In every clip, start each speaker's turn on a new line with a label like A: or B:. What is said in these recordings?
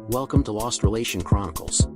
A: Welcome to Lost Relation Chronicles.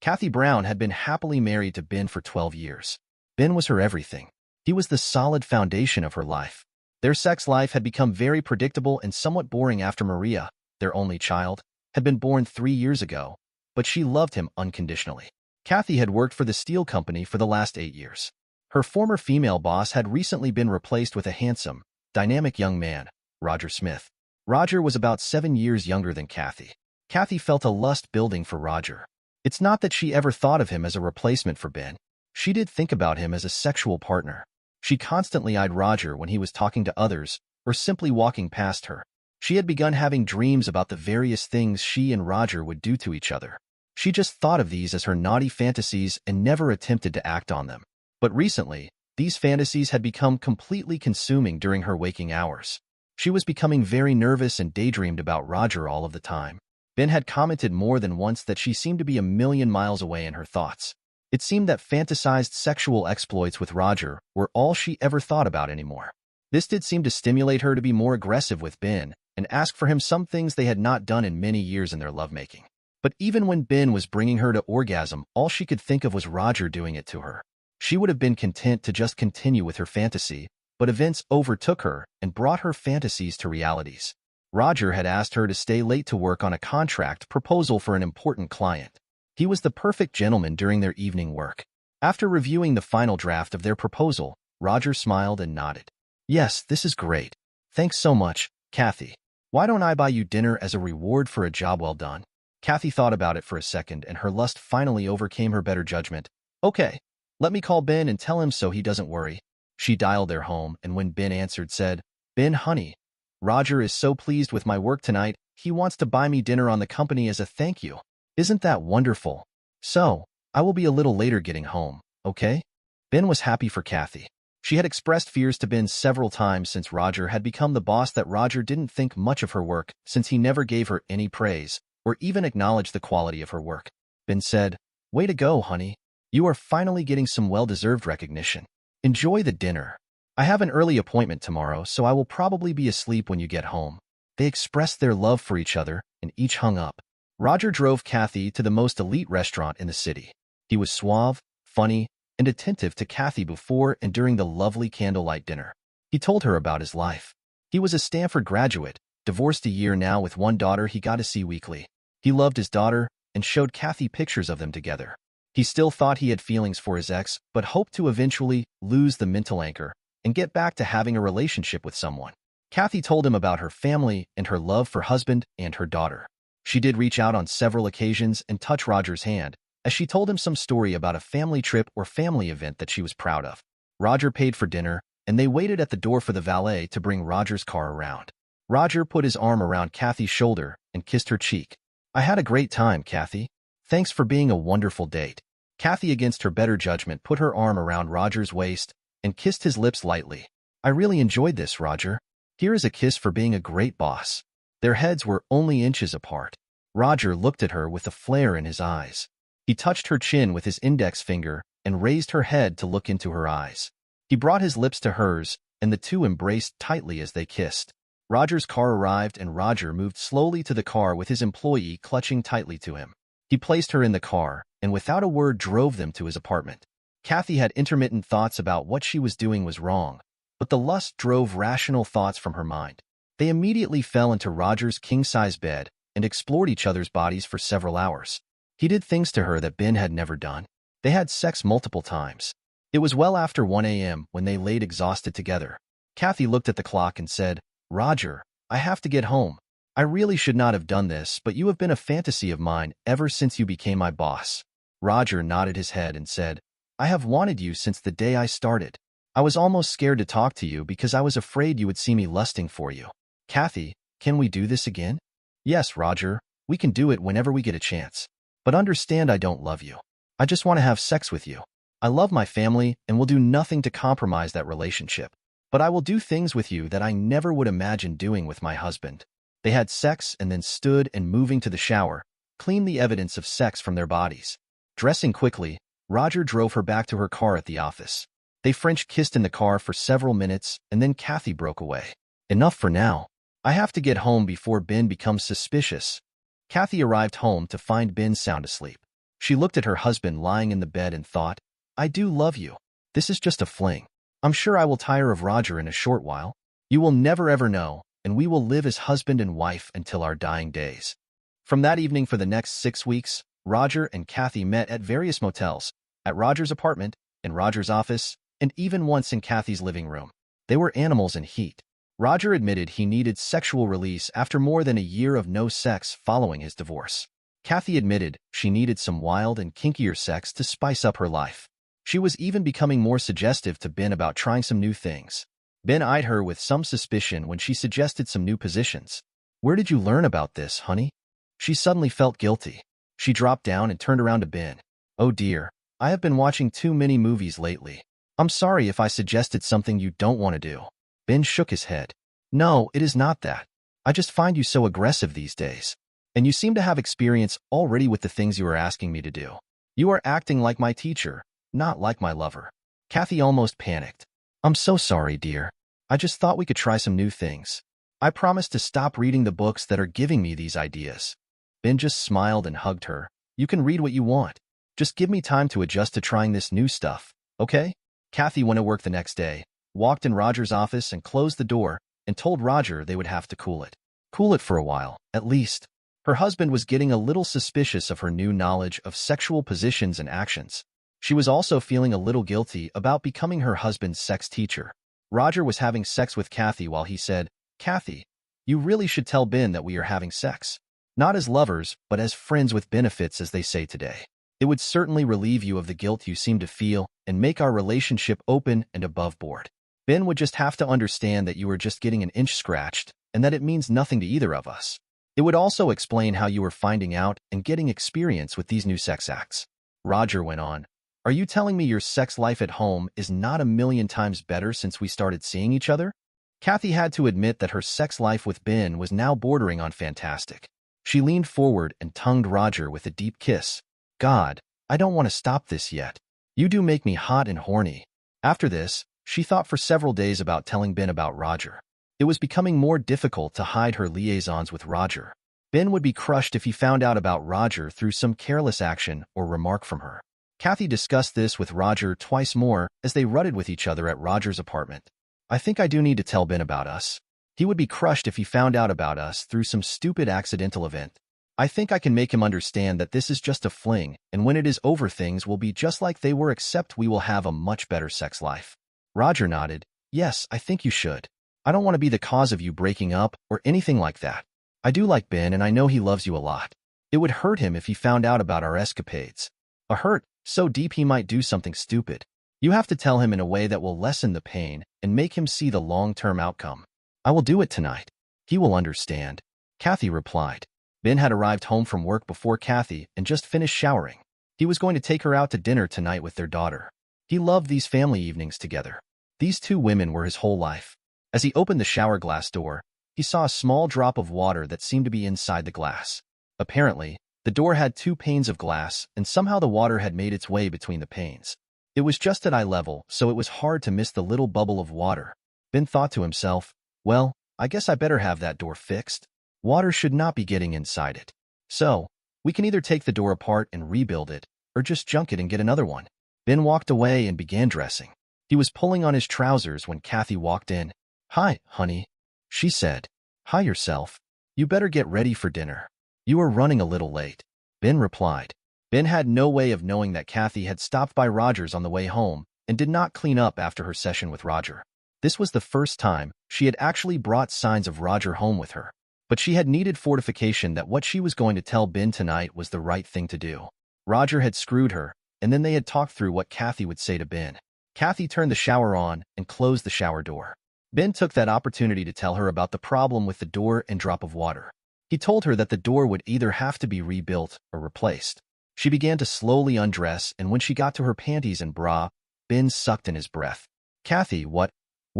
B: Kathy Brown had been happily married to Ben for 12 years. Ben was her everything. He was the solid foundation of her life. Their sex life had become very predictable and somewhat boring after Maria, their only child, had been born 3 years ago, but she loved him unconditionally. Kathy had worked for the steel company for the last 8 years. Her former female boss had recently been replaced with a handsome, dynamic young man, Roger Smith. Roger was about 7 years younger than Kathy. Kathy felt a lust building for Roger. It's not that she ever thought of him as a replacement for Ben. She did think about him as a sexual partner. She constantly eyed Roger when he was talking to others or simply walking past her. She had begun having dreams about the various things she and Roger would do to each other. She just thought of these as her naughty fantasies and never attempted to act on them. But recently, these fantasies had become completely consuming during her waking hours. She was becoming very nervous and daydreamed about Roger all of the time. Ben had commented more than once that she seemed to be a million miles away in her thoughts. It seemed that fantasized sexual exploits with Roger were all she ever thought about anymore. This did seem to stimulate her to be more aggressive with Ben and ask for him some things they had not done in many years in their lovemaking. But even when Ben was bringing her to orgasm, all she could think of was Roger doing it to her. She would have been content to just continue with her fantasy, but events overtook her and brought her fantasies to realities. Roger had asked her to stay late to work on a contract proposal for an important client. He was the perfect gentleman during their evening work. After reviewing the final draft of their proposal, Roger smiled and nodded. "Yes, this is great. Thanks so much, Kathy. Why don't I buy you dinner as a reward for a job well done?" Kathy thought about it for a second, and her lust finally overcame her better judgment. "Okay, let me call Ben and tell him so he doesn't worry." She dialed their home, and when Ben answered, said, "Ben, honey, Roger is so pleased with my work tonight, he wants to buy me dinner on the company as a thank you. Isn't that wonderful? So, I will be a little later getting home, okay?" Ben was happy for Kathy. She had expressed fears to Ben several times since Roger had become the boss that Roger didn't think much of her work since he never gave her any praise or even acknowledged the quality of her work. Ben said, "Way to go, honey. You are finally getting some well-deserved recognition. Enjoy the dinner. I have an early appointment tomorrow, so I will probably be asleep when you get home." They expressed their love for each other and each hung up. Roger drove Kathy to the most elite restaurant in the city. He was suave, funny, and attentive to Kathy before and during the lovely candlelight dinner. He told her about his life. He was a Stanford graduate, divorced a year now with one daughter he got to see weekly. He loved his daughter and showed Kathy pictures of them together. He still thought he had feelings for his ex, but hoped to eventually lose the mental anchor and get back to having a relationship with someone. Kathy told him about her family and her love for husband and her daughter. She did reach out on several occasions and touch Roger's hand, as she told him some story about a family trip or family event that she was proud of. Roger paid for dinner, and they waited at the door for the valet to bring Roger's car around. Roger put his arm around Kathy's shoulder and kissed her cheek. "I had a great time, Kathy. Thanks for being a wonderful date." Kathy, against her better judgment, put her arm around Roger's waist and kissed his lips lightly. "I really enjoyed this, Roger. Here is a kiss for being a great boss." Their heads were only inches apart. Roger looked at her with a flare in his eyes. He touched her chin with his index finger and raised her head to look into her eyes. He brought his lips to hers, and the two embraced tightly as they kissed. Roger's car arrived, and Roger moved slowly to the car with his employee clutching tightly to him. He placed her in the car, and without a word drove them to his apartment. Kathy had intermittent thoughts about what she was doing was wrong, but the lust drove rational thoughts from her mind. They immediately fell into Roger's king-size bed and explored each other's bodies for several hours. He did things to her that Ben had never done. They had sex multiple times. It was well after 1 a.m. when they laid exhausted together. Kathy looked at the clock and said, "Roger, I have to get home. I really should not have done this, but you have been a fantasy of mine ever since you became my boss." Roger nodded his head and said, "I have wanted you since the day I started. I was almost scared to talk to you because I was afraid you would see me lusting for you." "Kathy, can we do this again?" "Yes, Roger, we can do it whenever we get a chance. But understand I don't love you. I just want to have sex with you. I love my family and will do nothing to compromise that relationship. But I will do things with you that I never would imagine doing with my husband." They had sex and then stood and, moving to the shower, cleaned the evidence of sex from their bodies. Dressing quickly, Roger drove her back to her car at the office. They French kissed in the car for several minutes, and then Kathy broke away. "Enough for now. I have to get home before Ben becomes suspicious." Kathy arrived home to find Ben sound asleep. She looked at her husband lying in the bed and thought, I do love you. This is just a fling. I'm sure I will tire of Roger in a short while. You will never ever know, and we will live as husband and wife until our dying days. From that evening for the next 6 weeks, Roger and Kathy met at various motels, at Roger's apartment, in Roger's office, and even once in Kathy's living room. They were animals in heat. Roger admitted he needed sexual release after more than a year of no sex following his divorce. Kathy admitted she needed some wild and kinkier sex to spice up her life. She was even becoming more suggestive to Ben about trying some new things. Ben eyed her with some suspicion when she suggested some new positions. Where did you learn about this, honey? She suddenly felt guilty. She dropped down and turned around to Ben. Oh dear, I have been watching too many movies lately. I'm sorry if I suggested something you don't want to do. Ben shook his head. No, it is not that. I just find you so aggressive these days. And you seem to have experience already with the things you are asking me to do. You are acting like my teacher, not like my lover. Kathy almost panicked. I'm so sorry, dear. I just thought we could try some new things. I promise to stop reading the books that are giving me these ideas. Ben just smiled and hugged her. You can read what you want. Just give me time to adjust to trying this new stuff, okay? Kathy went to work the next day, walked in Roger's office and closed the door, and told Roger they would have to cool it. Cool it for a while, at least. Her husband was getting a little suspicious of her new knowledge of sexual positions and actions. She was also feeling a little guilty about becoming her husband's sex teacher. Roger was having sex with Kathy while he said, Kathy, you really should tell Ben that we are having sex. Not as lovers, but as friends with benefits, as they say today. It would certainly relieve you of the guilt you seem to feel and make our relationship open and above board. Ben would just have to understand that you are just getting an inch scratched and that it means nothing to either of us. It would also explain how you are finding out and getting experience with these new sex acts. Roger went on. Are you telling me your sex life at home is not 1,000,000 times better since we started seeing each other? Kathy had to admit that her sex life with Ben was now bordering on fantastic. She leaned forward and tongued Roger with a deep kiss. God, I don't want to stop this yet. You do make me hot and horny. After this, she thought for several days about telling Ben about Roger. It was becoming more difficult to hide her liaisons with Roger. Ben would be crushed if he found out about Roger through some careless action or remark from her. Kathy discussed this with Roger twice more as they rutted with each other at Roger's apartment. I think I do need to tell Ben about us. He would be crushed if he found out about us through some stupid accidental event. I think I can make him understand that this is just a fling, and when it is over things will be just like they were, except we will have a much better sex life. Roger nodded. Yes, I think you should. I don't want to be the cause of you breaking up or anything like that. I do like Ben and I know he loves you a lot. It would hurt him if he found out about our escapades. A hurt so deep he might do something stupid. You have to tell him in a way that will lessen the pain and make him see the long-term outcome. I will do it tonight. He will understand. Kathy replied. Ben had arrived home from work before Kathy and just finished showering. He was going to take her out to dinner tonight with their daughter. He loved these family evenings together. These two women were his whole life. As he opened the shower glass door, he saw a small drop of water that seemed to be inside the glass. Apparently, the door had 2 panes of glass, and somehow the water had made its way between the panes. It was just at eye level, so it was hard to miss the little bubble of water. Ben thought to himself, well, I guess I better have that door fixed. Water should not be getting inside it. So, we can either take the door apart and rebuild it, or just junk it and get another one. Ben walked away and began dressing. He was pulling on his trousers when Kathy walked in. Hi, honey, she said. Hi yourself. You better get ready for dinner. You are running a little late. Ben replied. Ben had no way of knowing that Kathy had stopped by Roger's on the way home and did not clean up after her session with Roger. This was the first time she had actually brought signs of Roger home with her. But she had needed fortification that what she was going to tell Ben tonight was the right thing to do. Roger had screwed her, and then they had talked through what Kathy would say to Ben. Kathy turned the shower on and closed the shower door. Ben took that opportunity to tell her about the problem with the door and drop of water. He told her that the door would either have to be rebuilt or replaced. She began to slowly undress, and when she got to her panties and bra, Ben sucked in his breath. Kathy, what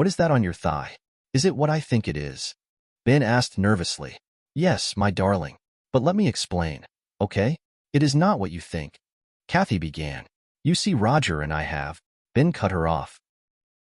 B: is that on your thigh? Is it what I think it is? Ben asked nervously. Yes, my darling. But let me explain, okay? It is not what you think. Kathy began. You see, Roger and I have. Ben cut her off.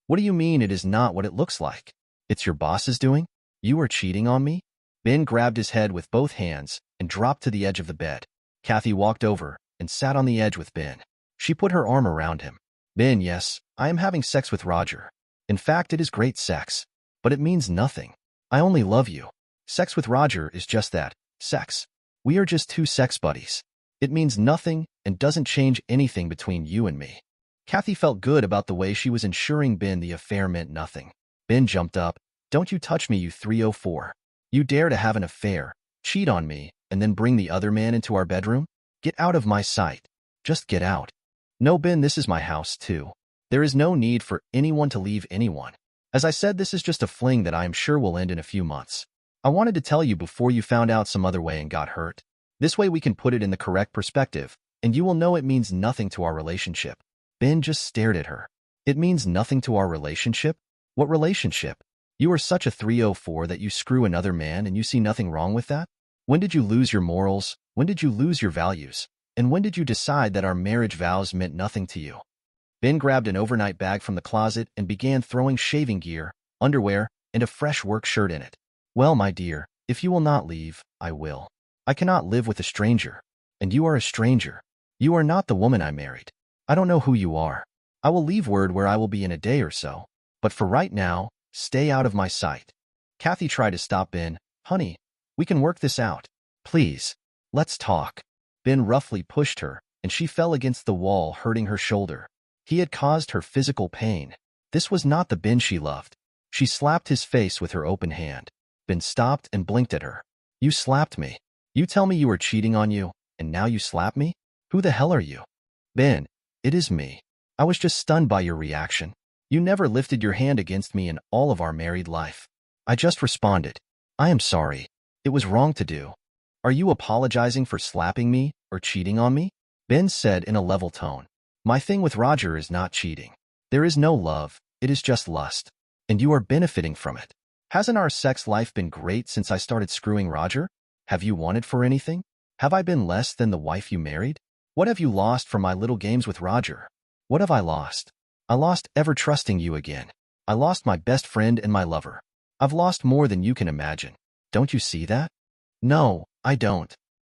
B: What do you mean it is not what it looks like? It's your boss's doing? You are cheating on me? Ben grabbed his head with both hands and dropped to the edge of the bed. Kathy walked over and sat on the edge with Ben. She put her arm around him. Ben, yes, I am having sex with Roger. In fact, it is great sex. But it means nothing. I only love you. Sex with Roger is just that, sex. We are just two sex buddies. It means nothing and doesn't change anything between you and me. Kathy felt good about the way she was ensuring Ben the affair meant nothing. Ben jumped up. Don't you touch me, you 304. You dare to have an affair, cheat on me, and then bring the other man into our bedroom? Get out of my sight. Just get out. No, Ben, this is my house, too. There is no need for anyone to leave anyone. As I said, this is just a fling that I am sure will end in a few months. I wanted to tell you before you found out some other way and got hurt. This way we can put it in the correct perspective, and you will know it means nothing to our relationship. Ben just stared at her. It means nothing to our relationship? What relationship? You are such a 304 that you screw another man and you see nothing wrong with that? When did you lose your morals? When did you lose your values? And when did you decide that our marriage vows meant nothing to you? Ben grabbed an overnight bag from the closet and began throwing shaving gear, underwear, and a fresh work shirt in it. Well, my dear, if you will not leave, I will. I cannot live with a stranger. And you are a stranger. You are not the woman I married. I don't know who you are. I will leave word where I will be in a day or so. But for right now, stay out of my sight. Kathy tried to stop Ben. Honey, we can work this out. Please, let's talk. Ben roughly pushed her, and she fell against the wall, hurting her shoulder. He had caused her physical pain. This was not the Ben she loved. She slapped his face with her open hand. Ben stopped and blinked at her. You slapped me. You tell me you were cheating on you, and now you slap me? Who the hell are you? Ben, it is me. I was just stunned by your reaction. You never lifted your hand against me in all of our married life. I just responded. I am sorry. It was wrong to do. Are you apologizing for slapping me or cheating on me? Ben said in a level tone. My thing with Roger is not cheating. There is no love, it is just lust. And you are benefiting from it. Hasn't our sex life been great since I started screwing Roger? Have you wanted for anything? Have I been less than the wife you married? What have you lost from my little games with Roger? What have I lost? I lost ever trusting you again. I lost my best friend and my lover. I've lost more than you can imagine. Don't you see that? No, I don't.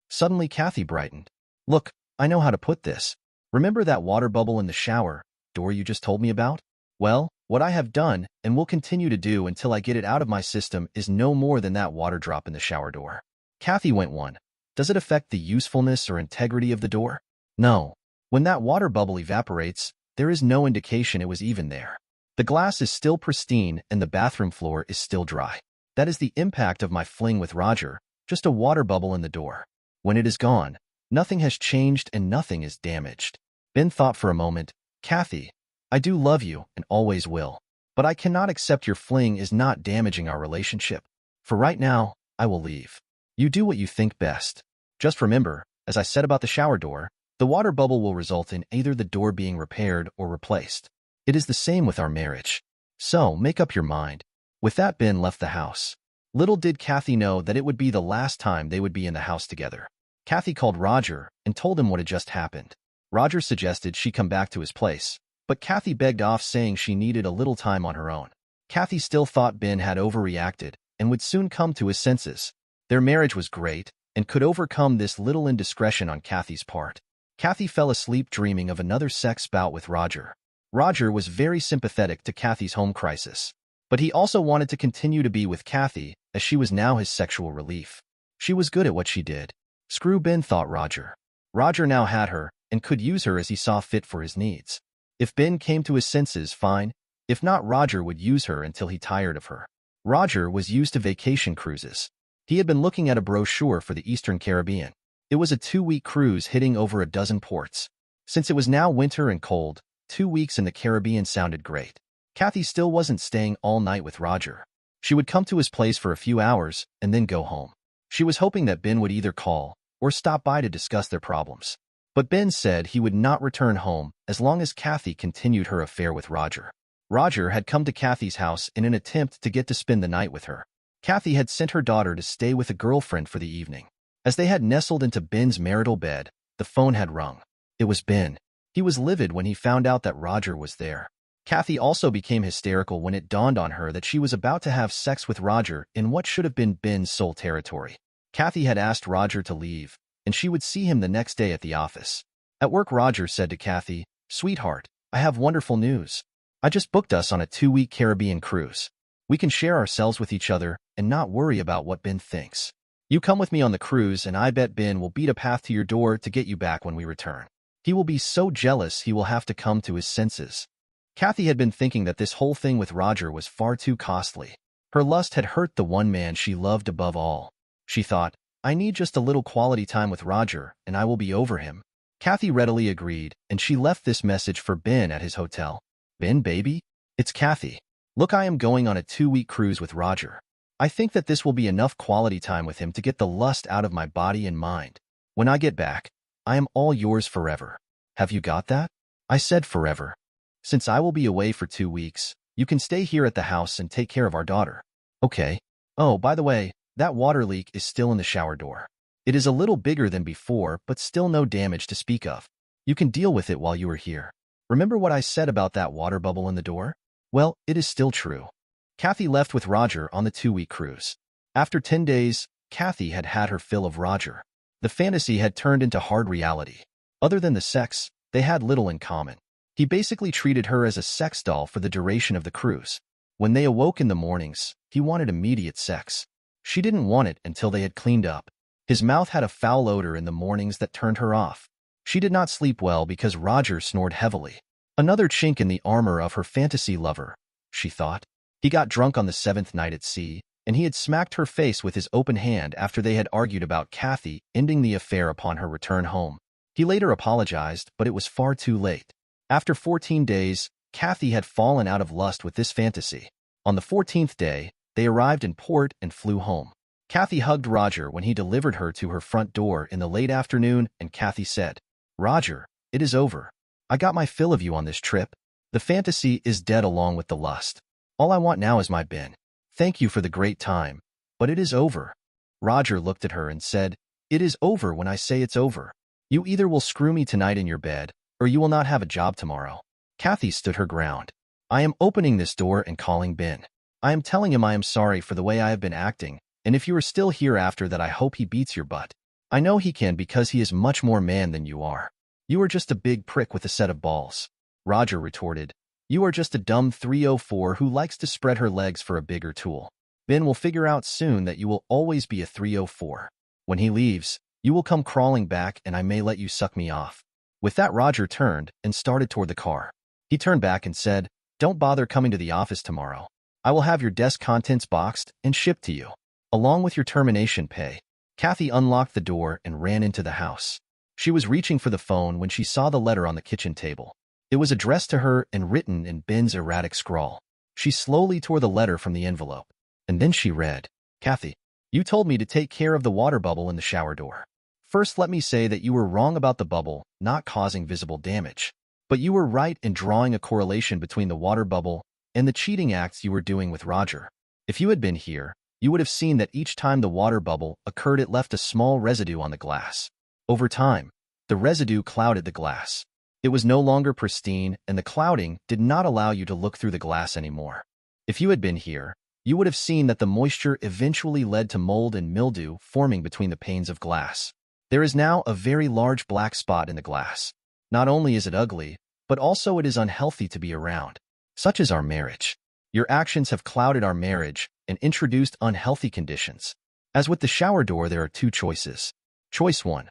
B: Suddenly Kathy brightened. Look, I know how to put this. Remember that water bubble in the shower door you just told me about? Well, what I have done and will continue to do until I get it out of my system is no more than that water drop in the shower door. Kathy went one. Does it affect the usefulness or integrity of the door? No. When that water bubble evaporates, there is no indication it was even there. The glass is still pristine and the bathroom floor is still dry. That is the impact of my fling with Roger, just a water bubble in the door. When it is gone, nothing has changed and nothing is damaged. Ben thought for a moment. Kathy, I do love you and always will. But I cannot accept your fling is not damaging our relationship. For right now, I will leave. You do what you think best. Just remember, as I said about the shower door, the water bubble will result in either the door being repaired or replaced. It is the same with our marriage. So, make up your mind. With that, Ben left the house. Little did Kathy know that it would be the last time they would be in the house together. Kathy called Roger and told him what had just happened. Roger suggested she come back to his place, but Kathy begged off, saying she needed a little time on her own. Kathy still thought Ben had overreacted and would soon come to his senses. Their marriage was great and could overcome this little indiscretion on Kathy's part. Kathy fell asleep dreaming of another sex bout with Roger. Roger was very sympathetic to Kathy's home crisis, but he also wanted to continue to be with Kathy as she was now his sexual relief. She was good at what she did. Screw Ben, thought Roger. Roger now had her and could use her as he saw fit for his needs. If Ben came to his senses, fine. If not, Roger would use her until he tired of her. Roger was used to vacation cruises. He had been looking at a brochure for the Eastern Caribbean. It was a 2-week cruise hitting over a dozen ports. Since it was now winter and cold, 2 weeks in the Caribbean sounded great. Kathy still wasn't staying all night with Roger. She would come to his place for a few hours and then go home. She was hoping that Ben would either call or stop by to discuss their problems. But Ben said he would not return home as long as Kathy continued her affair with Roger. Roger had come to Kathy's house in an attempt to get to spend the night with her. Kathy had sent her daughter to stay with a girlfriend for the evening. As they had nestled into Ben's marital bed, the phone had rung. It was Ben. He was livid when he found out that Roger was there. Kathy also became hysterical when it dawned on her that she was about to have sex with Roger in what should have been Ben's sole territory. Kathy had asked Roger to leave, and she would see him the next day at the office. At work, Roger said to Kathy, "Sweetheart, I have wonderful news. I just booked us on a 2-week Caribbean cruise. We can share ourselves with each other and not worry about what Ben thinks. You come with me on the cruise, and I bet Ben will beat a path to your door to get you back when we return. He will be so jealous he will have to come to his senses." Kathy had been thinking that this whole thing with Roger was far too costly. Her lust had hurt the one man she loved above all. She thought, "I need just a little quality time with Roger, and I will be over him." Kathy readily agreed, and she left this message for Ben at his hotel. "Ben, baby? It's Kathy. Look, I am going on a 2-week cruise with Roger. I think that this will be enough quality time with him to get the lust out of my body and mind. When I get back, I am all yours forever. Have you got that?" I said forever. "Since I will be away for 2 weeks, you can stay here at the house and take care of our daughter." "Okay. Oh, by the way, that water leak is still in the shower door. It is a little bigger than before, but still no damage to speak of. You can deal with it while you are here. Remember what I said about that water bubble in the door? Well, it is still true." Kathy left with Roger on the 2-week cruise. After 10 days, Kathy had had her fill of Roger. The fantasy had turned into hard reality. Other than the sex, they had little in common. He basically treated her as a sex doll for the duration of the cruise. When they awoke in the mornings, he wanted immediate sex. She didn't want it until they had cleaned up. His mouth had a foul odor in the mornings that turned her off. She did not sleep well because Roger snored heavily. Another chink in the armor of her fantasy lover, she thought. He got drunk on the 7th night at sea, and he had smacked her face with his open hand after they had argued about Kathy ending the affair upon her return home. He later apologized, but it was far too late. After 14 days, Kathy had fallen out of lust with this fantasy. On the 14th day, they arrived in port and flew home. Kathy hugged Roger when he delivered her to her front door in the late afternoon, and Kathy said, "Roger, it is over. I got my fill of you on this trip. The fantasy is dead along with the lust. All I want now is my Ben. Thank you for the great time, but it is over." Roger looked at her and said, "It is over when I say it's over. You either will screw me tonight in your bed, or you will not have a job tomorrow." Kathy stood her ground. "I am opening this door and calling Ben. I am telling him I am sorry for the way I have been acting, and if you are still here after that, I hope he beats your butt. I know he can because he is much more man than you are. You are just a big prick with a set of balls." Roger retorted, "You are just a dumb 304 who likes to spread her legs for a bigger tool. Ben will figure out soon that you will always be a 304. When he leaves, you will come crawling back and I may let you suck me off." With that, Roger turned and started toward the car. He turned back and said, "Don't bother coming to the office tomorrow. I will have your desk contents boxed and shipped to you, along with your termination pay." Kathy unlocked the door and ran into the house. She was reaching for the phone when she saw the letter on the kitchen table. It was addressed to her and written in Ben's erratic scrawl. She slowly tore the letter from the envelope, and then she read, "Kathy, you told me to take care of the water bubble in the shower door. First, let me say that you were wrong about the bubble not causing visible damage, but you were right in drawing a correlation between the water bubble and the cheating acts you were doing with Roger. If you had been here, you would have seen that each time the water bubble occurred, it left a small residue on the glass. Over time, the residue clouded the glass. It was no longer pristine, and the clouding did not allow you to look through the glass anymore. If you had been here, you would have seen that the moisture eventually led to mold and mildew forming between the panes of glass. There is now a very large black spot in the glass. Not only is it ugly, but also it is unhealthy to be around. Such is our marriage. Your actions have clouded our marriage and introduced unhealthy conditions. As with the shower door, there are 2 choices. Choice 1,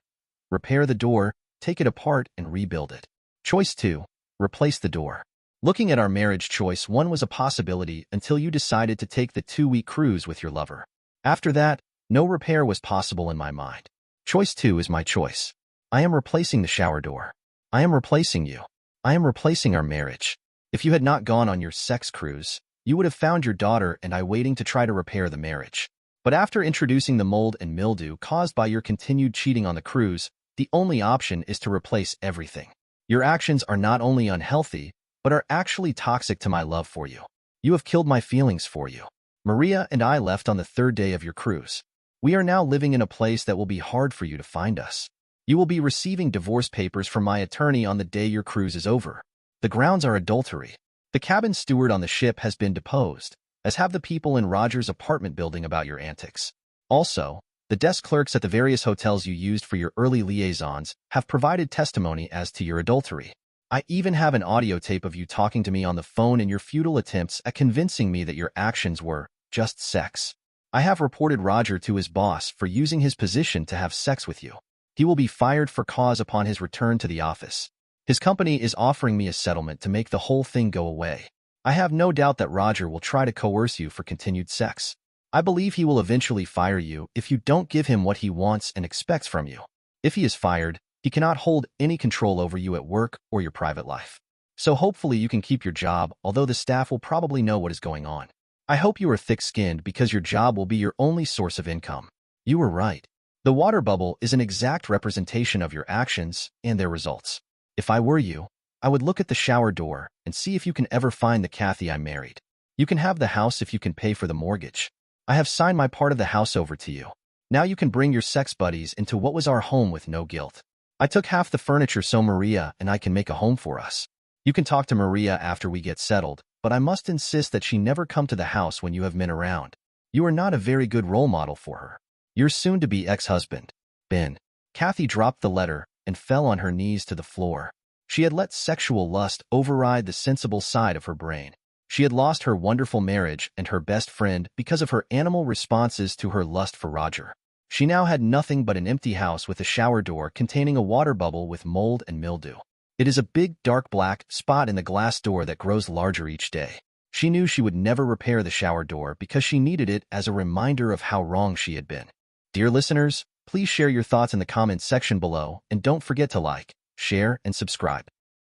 B: repair the door, take it apart, and rebuild it. Choice 2, replace the door. Looking at our marriage, choice 1 was a possibility until you decided to take the 2-week cruise with your lover. After that, no repair was possible in my mind. Choice 2 is my choice. I am replacing the shower door. I am replacing you. I am replacing our marriage. If you had not gone on your sex cruise, you would have found your daughter and I waiting to try to repair the marriage. But after introducing the mold and mildew caused by your continued cheating on the cruise, the only option is to replace everything. Your actions are not only unhealthy, but are actually toxic to my love for you. You have killed my feelings for you. Maria and I left on the 3rd day of your cruise. We are now living in a place that will be hard for you to find us. You will be receiving divorce papers from my attorney on the day your cruise is over. The grounds are adultery. The cabin steward on the ship has been deposed, as have the people in Roger's apartment building about your antics. Also, The desk clerks at the various hotels you used for your early liaisons have provided testimony as to your adultery. I even have an audio tape of you talking to me on the phone and your futile attempts at convincing me that your actions were just sex. I have reported Roger to his boss for using his position to have sex with you. He will be fired for cause upon his return to the office. His company is offering me a settlement to make the whole thing go away. I have no doubt that Roger will try to coerce you for continued sex. I believe he will eventually fire you if you don't give him what he wants and expects from you. If he is fired, he cannot hold any control over you at work or your private life. So hopefully you can keep your job, although the staff will probably know what is going on. I hope you are thick-skinned because your job will be your only source of income. You were right. The water bubble is an exact representation of your actions and their results. If I were you, I would look at the shower door and see if you can ever find the Kathy I married. You can have the house if you can pay for the mortgage. I have signed my part of the house over to you. Now you can bring your sex buddies into what was our home with no guilt. I took half the furniture so Maria and I can make a home for us. You can talk to Maria after we get settled, but I must insist that she never come to the house when you have men around. You are not a very good role model for her. Your soon-to-be ex-husband, Ben. Kathy dropped the letter and fell on her knees to the floor. She had let sexual lust override the sensible side of her brain. She had lost her wonderful marriage and her best friend because of her animal responses to her lust for Roger. She now had nothing but an empty house with a shower door containing a water bubble with mold and mildew. It is a big, dark black spot in the glass door that grows larger each day. She knew she would never repair the shower door because she needed it as a reminder of how wrong she had been. Dear listeners, please share your thoughts in the comments section below and don't forget to like, share, and subscribe.